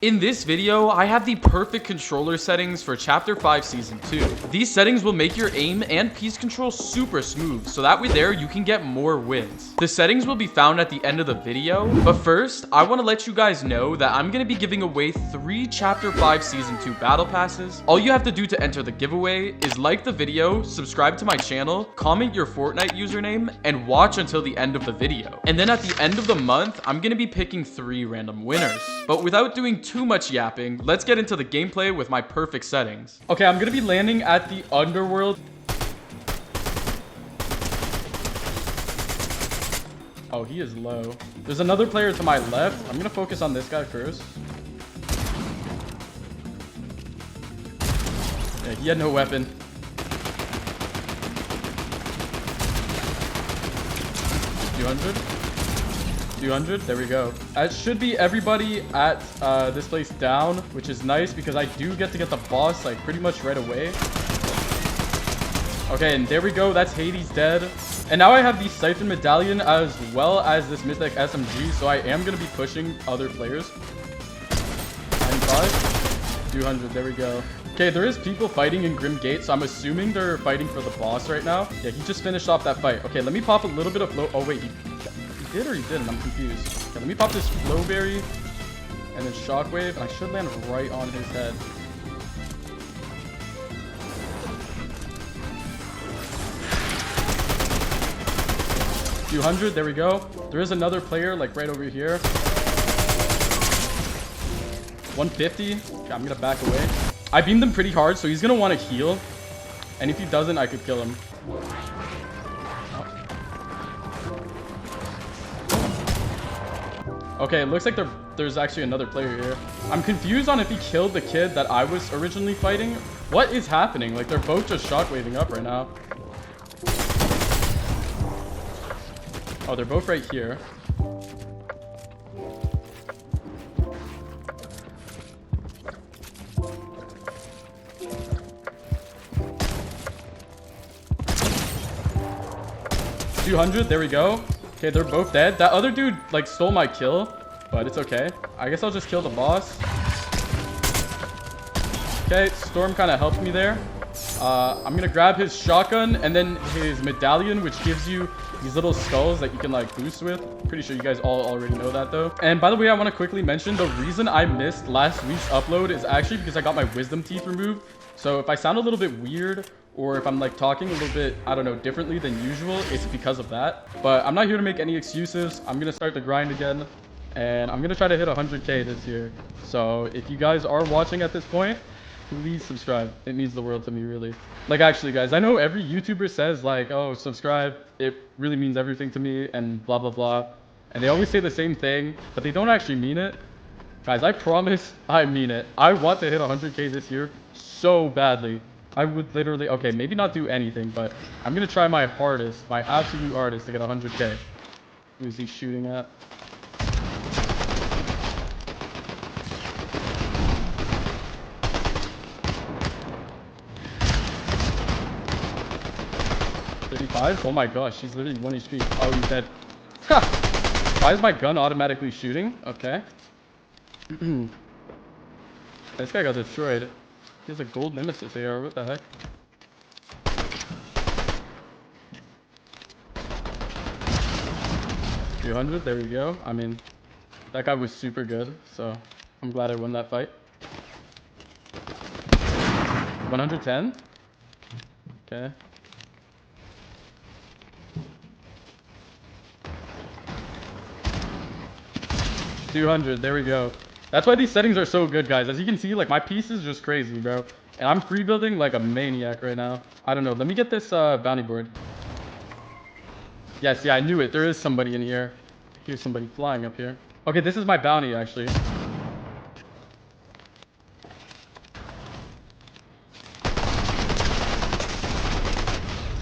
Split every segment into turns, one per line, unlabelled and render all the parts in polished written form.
In this video, I have the perfect controller settings for Chapter 5 Season 2. These settings will make your aim and piece control super smooth, so that way there you can get more wins. The settings will be found at the end of the video, but first, I want to let you guys know that I'm going to be giving away 3 Chapter 5 Season 2 Battle Passes. All you have to do to enter the giveaway is like the video, subscribe to my channel, comment your Fortnite username, and watch until the end of the video. And then at the end of the month, I'm going to be picking 3 random winners. But without doing too much yapping, let's get into the gameplay with my perfect settings. Okay, I'm gonna be landing at the underworld. Oh, he is low. There's another player to my left. I'm gonna focus on this guy first. Yeah, he had no weapon. 200, there we go. It should be everybody at this place down, which is nice because I do get to get the boss like pretty much right away. Okay, and there we go. That's Hades dead. And now I have the Siphon Medallion as well as this Mythic SMG, so I am going to be pushing other players. 95, 200, there we go. Okay, there is people fighting in Grim Gate, so I'm assuming they're fighting for the boss right now. Yeah, he just finished off that fight. Okay, let me pop a little bit of flow. Oh, wait, he did or he didn't? I'm confused. Okay, let me pop this Flowberry and then Shockwave, and I should land right on his head. Few hundred, there we go. There is another player like right over here. 150. Okay, I'm gonna back away. I beamed him pretty hard, so he's gonna want to heal. And if he doesn't, I could kill him. Okay, it looks like there's actually another player here. I'm confused on if he killed the kid that I was originally fighting. What is happening? Like, they're both just shockwaving up right now. Oh, they're both right here. $200, there we go. Okay, they're both dead. That other dude, like, stole my kill, but it's okay. I guess I'll just kill the boss. Okay, Storm kind of helped me there. I'm going to grab his shotgun and then his medallion, which gives you these little skulls that you can, like, boost with. Pretty sure you guys all already know that, though. And by the way, I want to quickly mention the reason I missed last week's upload is actually because I got my wisdom teeth removed. So if I sound a little bit weird, or if I'm like talking a little bit, I don't know, differently than usual, it's because of that. But I'm not here to make any excuses. I'm gonna start the grind again, and I'm gonna try to hit 100K this year. So if you guys are watching at this point, please subscribe. It means the world to me, really. Like, actually, guys, I know every YouTuber says like, oh, subscribe, it really means everything to me, and blah blah blah, and they always say the same thing, but they don't actually mean it. Guys, I promise I mean it. I want to hit 100K this year so badly. I would literally, okay, maybe not do anything, but I'm going to try my hardest, my absolute hardest to get 100K. Who's he shooting at? $35? Oh my gosh, he's literally 1 HP. Oh, he's dead. Ha! Why is my gun automatically shooting? Okay. This guy got destroyed. He has a gold nemesis AR, what the heck? $200, there we go. I mean, that guy was super good, so I'm glad I won that fight. 110? Okay. $200, there we go. That's why these settings are so good, guys. As you can see, like, my piece is just crazy, bro. And I'm free building like a maniac right now. I don't know. Let me get this bounty board. Yes, yeah, I knew it. There is somebody in here. Here's somebody flying up here. Okay, this is my bounty, actually.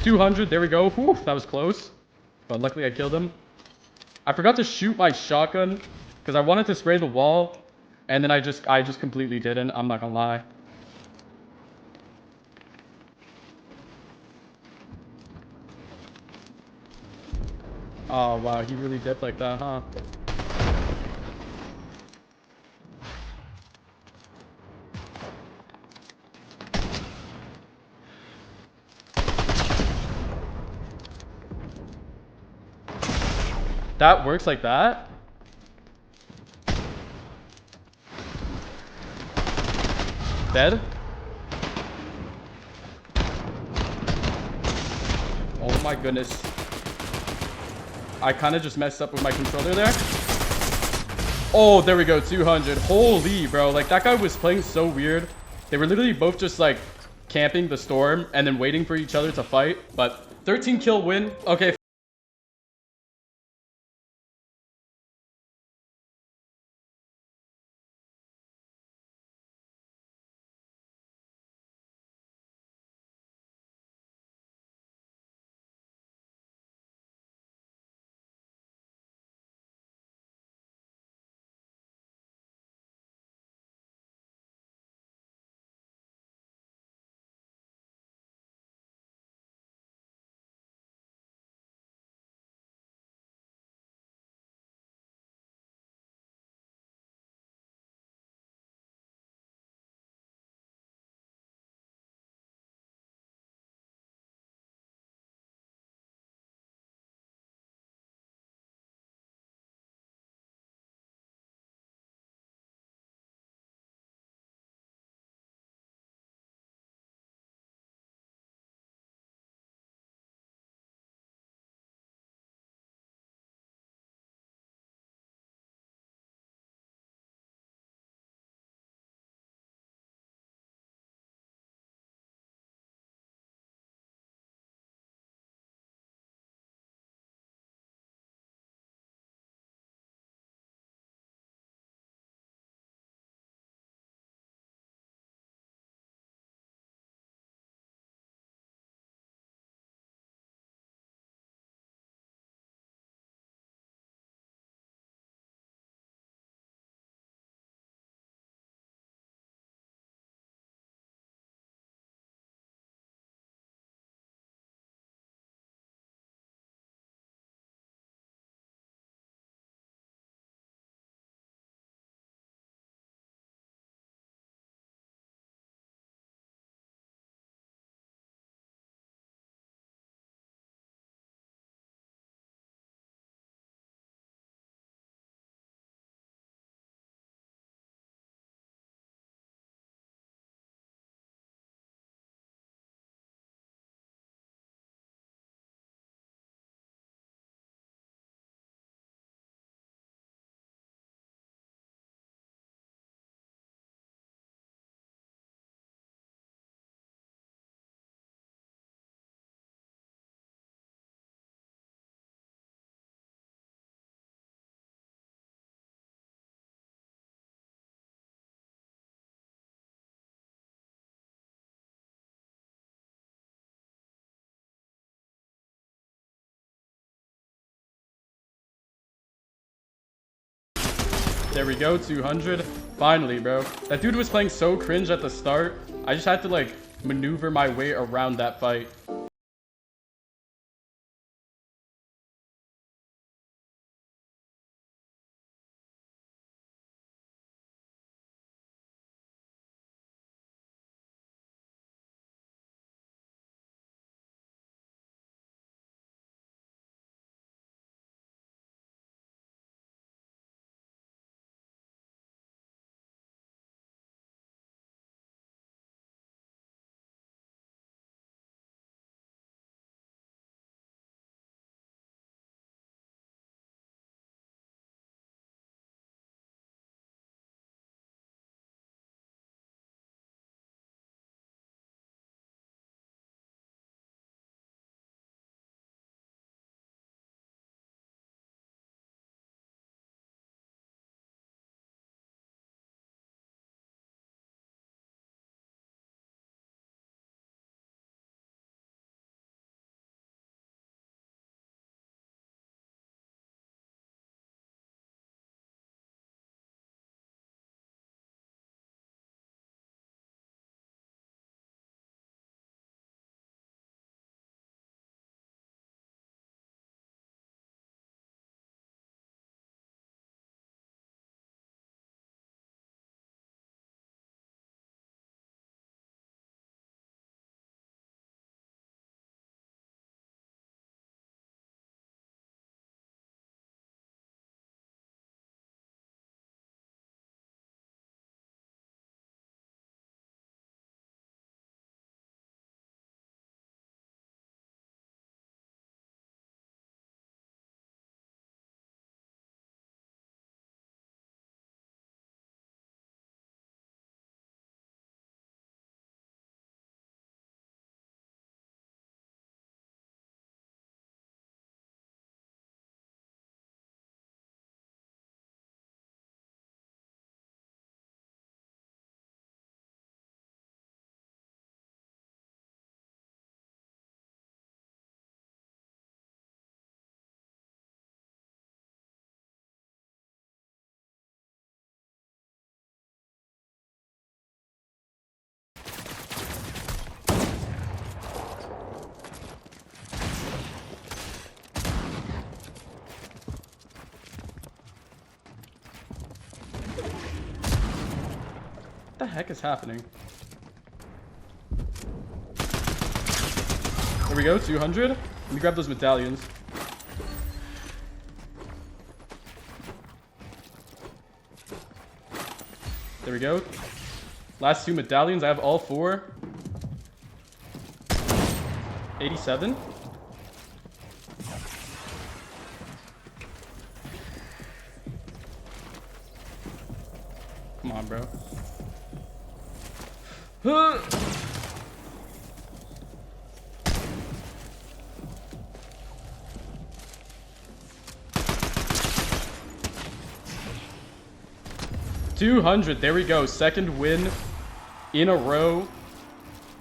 $200, there we go. Whew, that was close. But luckily I killed him. I forgot to shoot my shotgun because I wanted to spray the wall. And then I just completely didn't. I'm not gonna lie. Oh, wow. He really dipped like that, huh? That works like that? Dead? Oh my goodness. I kind of just messed up with my controller there. Oh, there we go. 200. Holy, bro. Like, that guy was playing so weird. They were literally both just, like, camping the storm and then waiting for each other to fight. But 13 kill win. Okay. There we go. 200. Finally, bro. That dude was playing so cringe at the start. I just had to, like, maneuver my way around that fight. What the heck is happening? There we go, 200. Let me grab those medallions. There we go. Last 2 medallions. I have all 4. 87. Come on, bro. 200. There we go. Second win in a row.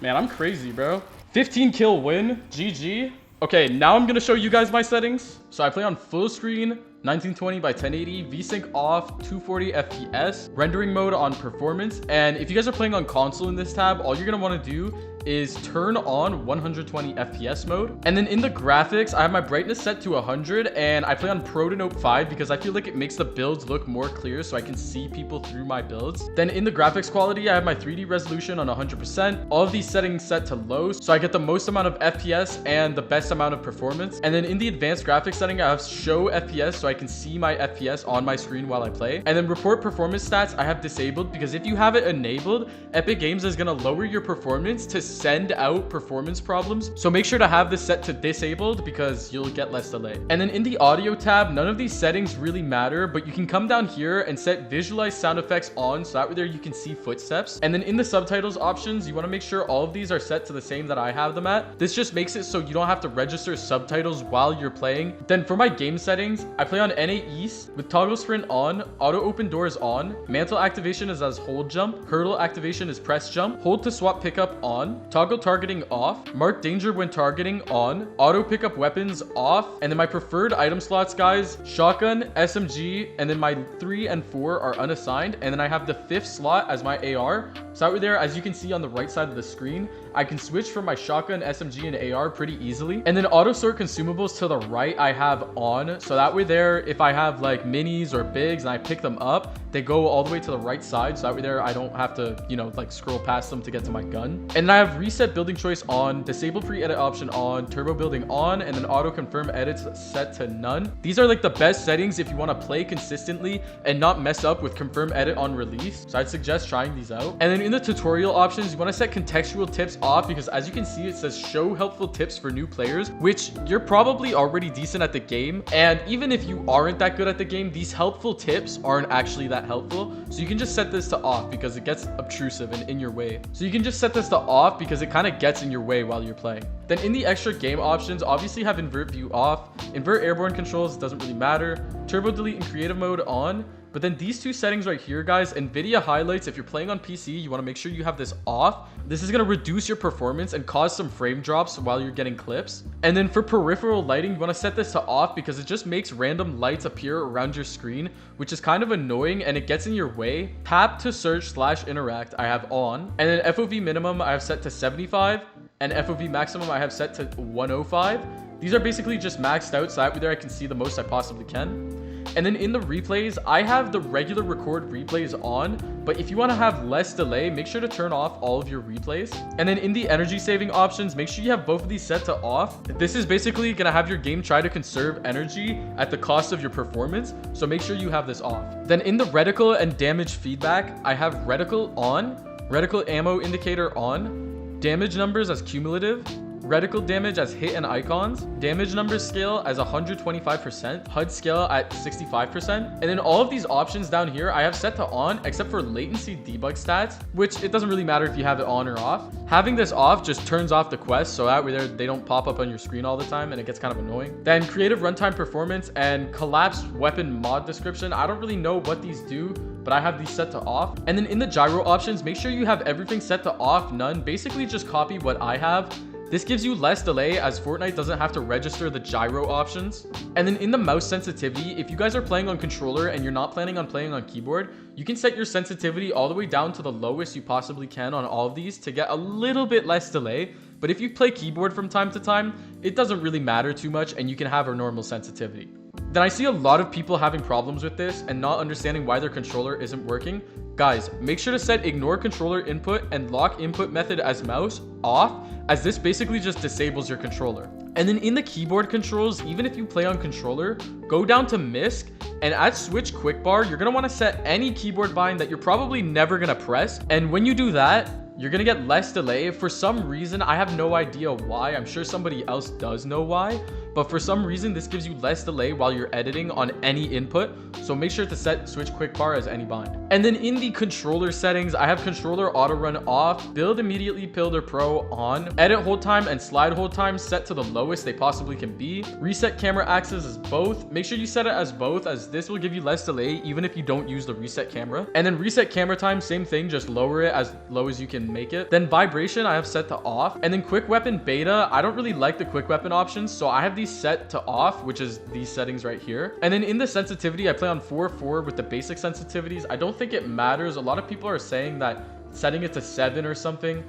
Man, I'm crazy, bro. 15 kill win. GG. Okay, now I'm gonna show you guys my settings. So I play on full screen, 1920 by 1080, VSync off, 240 FPS, rendering mode on performance. And if you guys are playing on console in this tab, all you're gonna want to do is turn on 120 FPS mode. And then in the graphics, I have my brightness set to 100, and I play on Pro to Note 5 because I feel like it makes the builds look more clear so I can see people through my builds. Then in the graphics quality, I have my 3D resolution on 100%. All of these settings set to low so I get the most amount of FPS and the best amount of performance. And then in the advanced graphics setting, I have show FPS so I can see my FPS on my screen while I play. And then report performance stats I have disabled because if you have it enabled, Epic Games is going to lower your performance to send out performance problems. So make sure to have this set to disabled because you'll get less delay. And then in the audio tab, none of these settings really matter, but you can come down here and set visualize sound effects on so that way there you can see footsteps. And then in the subtitles options, you want to make sure all of these are set to the same that I have them at. This just makes it so you don't have to register subtitles while you're playing. Then for my game settings, I play on NA East with toggle sprint on, auto open doors on, mantle activation is as hold jump, hurdle activation is press jump, hold to swap pickup on, toggle targeting off, mark danger when targeting on, auto pickup weapons off, and then my preferred item slots, guys, shotgun, SMG, and then my 3 and 4 are unassigned, and then I have the 5th slot as my AR. So out there, as you can see on the right side of the screen, I can switch from my shotgun, SMG, and AR pretty easily. And then auto sort consumables to the right I have on, so that way there, if I have like minis or bigs and I pick them up, they go all the way to the right side, so that way there I don't have to, you know, like scroll past them to get to my gun. And then I have reset building choice on, disable pre-edit option on, turbo building on, and then auto confirm edits set to none. These are like the best settings if you want to play consistently and not mess up with confirm edit on release, so I'd suggest trying these out. And then in the tutorial options, you want to set contextual tips off because as you can see, it says show helpful tips for new players, which you're probably already decent at the game, and even if you aren't that good at the game, these helpful tips aren't actually that helpful. So you can just set this to off because it gets obtrusive and in your way. So you can just set this to off because it kind of gets in your way while you're playing. Then in the extra game options, obviously have invert view off, invert airborne controls doesn't really matter, turbo delete in creative mode on. But then these two settings right here, guys, NVIDIA highlights, if you're playing on PC, you want to make sure you have this off. This is going to reduce your performance and cause some frame drops while you're getting clips. And then for peripheral lighting, you want to set this to off because it just makes random lights appear around your screen, which is kind of annoying and it gets in your way. Tap to search / interact I have on. And then FOV minimum I have set to 75 and FOV maximum I have set to 105. These are basically just maxed out so that way there I can see the most I possibly can. And then in the replays, I have the regular record replays on, but if you want to have less delay, make sure to turn off all of your replays. And then in the energy saving options, make sure you have both of these set to off. This is basically going to have your game try to conserve energy at the cost of your performance, so make sure you have this off. Then in the reticle and damage feedback, I have reticle on, reticle ammo indicator on, damage numbers as cumulative, reticle damage as hit and icons, damage numbers scale as 125%, HUD scale at 65%, and then all of these options down here I have set to on except for latency debug stats, which it doesn't really matter if you have it on or off. Having this off just turns off the quest so that way they don't pop up on your screen all the time and it gets kind of annoying. Then creative runtime performance and collapsed weapon mod description, I don't really know what these do, but I have these set to off. And then in the gyro options, make sure you have everything set to off, none. Basically just copy what I have. This gives you less delay as Fortnite doesn't have to register the gyro options. And then in the mouse sensitivity, if you guys are playing on controller and you're not planning on playing on keyboard, you can set your sensitivity all the way down to the lowest you possibly can on all of these to get a little bit less delay. But if you play keyboard from time to time, it doesn't really matter too much and you can have a normal sensitivity. Then I see a lot of people having problems with this and not understanding why their controller isn't working. Guys, make sure to set ignore controller input and lock input method as mouse off, as this basically just disables your controller. And then in the keyboard controls, even if you play on controller, go down to MISC, and at switch quick bar, you're gonna wanna set any keyboard bind that you're probably never gonna press. And when you do that, you're gonna get less delay. For some reason, I have no idea why. I'm sure somebody else does know why. But for some reason, this gives you less delay while you're editing on any input. So make sure to set switch quick bar as any bind. And then in the controller settings, I have controller auto run off, build immediately builder pro on, edit hold time and slide hold time set to the lowest they possibly can be, reset camera axis as both. Make sure you set it as both, as this will give you less delay even if you don't use the reset camera. And then reset camera time, same thing, just lower it as low as you can make it. Then vibration I have set to off. And then quick weapon beta, I don't really like the quick weapon options, so I have these set to off, which is these settings right here. And then in the sensitivity, I play on 4:4 with the basic sensitivities. I don't think it matters. A lot of people are saying that setting it to 7 or something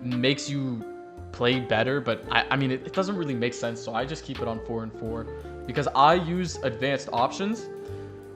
makes you play better, but I mean it doesn't really make sense, so I just keep it on 4 and 4 because I use advanced options,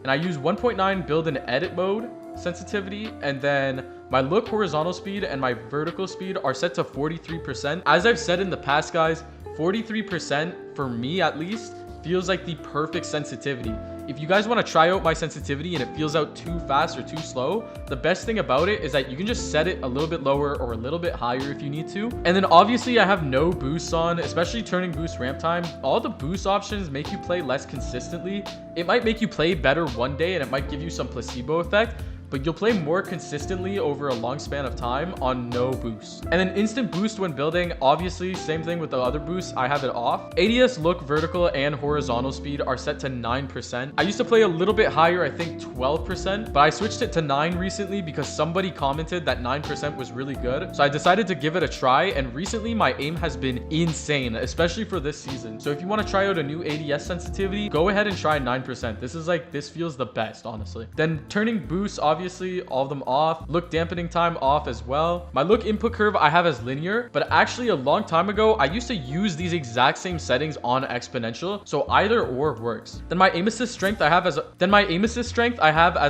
and I use 1.9 build and edit mode sensitivity, and then my look horizontal speed and my vertical speed are set to 43%. As I've said in the past, guys, 43% for me at least feels like the perfect sensitivity. If you guys want to try out my sensitivity and it feels out too fast or too slow, the best thing about it is that you can just set it a little bit lower or a little bit higher if you need to. And then obviously I have no boosts on, especially turning boost ramp time. All the boost options make you play less consistently. It might make you play better one day and it might give you some placebo effect, but you'll play more consistently over a long span of time on no boost. And then instant boost when building, obviously same thing with the other boosts, I have it off. ADS look vertical and horizontal speed are set to 9%. I used to play a little bit higher, I think 12%, but I switched it to 9 recently because somebody commented that 9% was really good. So I decided to give it a try, and recently my aim has been insane, especially for this season. So if you want to try out a new ADS sensitivity, go ahead and try 9%. This feels the best, honestly. Then turning boosts, obviously all of them off. Look dampening time off as well. My look input curve I have as linear, but actually a long time ago I used to use these exact same settings on exponential, so either or works. Then my aim assist strength I have as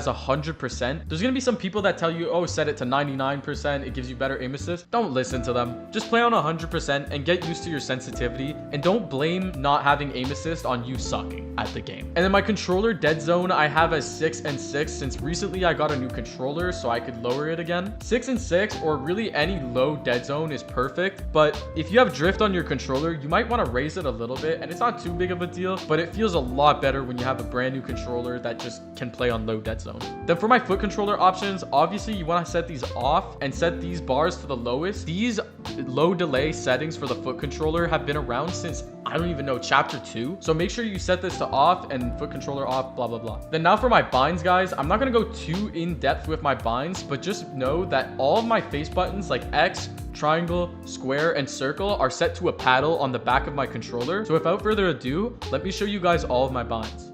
100%. There's gonna be some people that tell you, oh, set it to 99%, it gives you better aim assist. Don't listen to them. Just play on 100% and get used to your sensitivity, and don't blame not having aim assist on you sucking at the game. And then my controller dead zone I have as 6 and 6, since recently I got a new controller so I could lower it again. 6 and 6, or really any low dead zone, is perfect, but if you have drift on your controller, you might want to raise it a little bit, and it's not too big of a deal, but it feels a lot better when you have a brand new controller that just can play on low dead zone. Then for my foot controller options, obviously you want to set these off and set these bars to the lowest. These low delay settings for the foot controller have been around since, I don't even know, chapter 2, so make sure you set this to off and foot controller off, blah blah blah. Then now for my binds, guys, I'm not gonna go too in depth with my binds, but just know that all of my face buttons like X, triangle, square, and circle are set to a paddle on the back of my controller. So without further ado, let me show you guys all of my binds.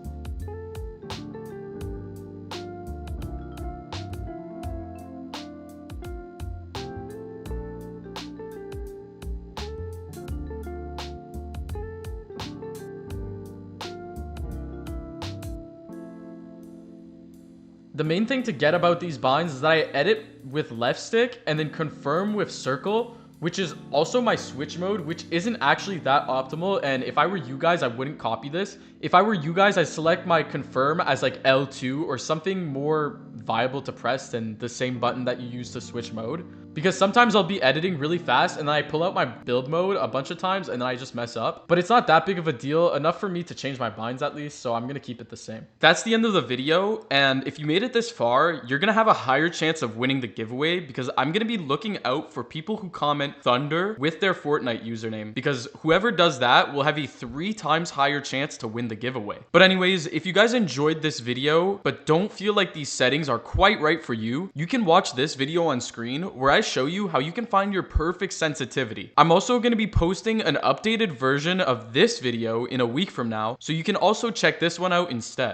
The main thing to get about these binds is that I edit with left stick and then confirm with circle, which is also my switch mode, which isn't actually that optimal. And if I were you guys, I wouldn't copy this. If I were you guys, I'd select my confirm as like L2 or something more viable to press than the same button that you use to switch mode. Because sometimes I'll be editing really fast and then I pull out my build mode a bunch of times and then I just mess up. But it's not that big of a deal, enough for me to change my binds at least, so I'm gonna keep it the same. That's the end of the video, and if you made it this far, you're gonna have a higher chance of winning the giveaway because I'm gonna be looking out for people who comment Thunder with their Fortnite username, because whoever does that will have a 3 times higher chance to win the giveaway. But anyways, if you guys enjoyed this video but don't feel like these settings are quite right for you, you can watch this video on screen where I show you how you can find your perfect sensitivity. I'm also going to be posting an updated version of this video in a week from now, so you can also check this one out instead.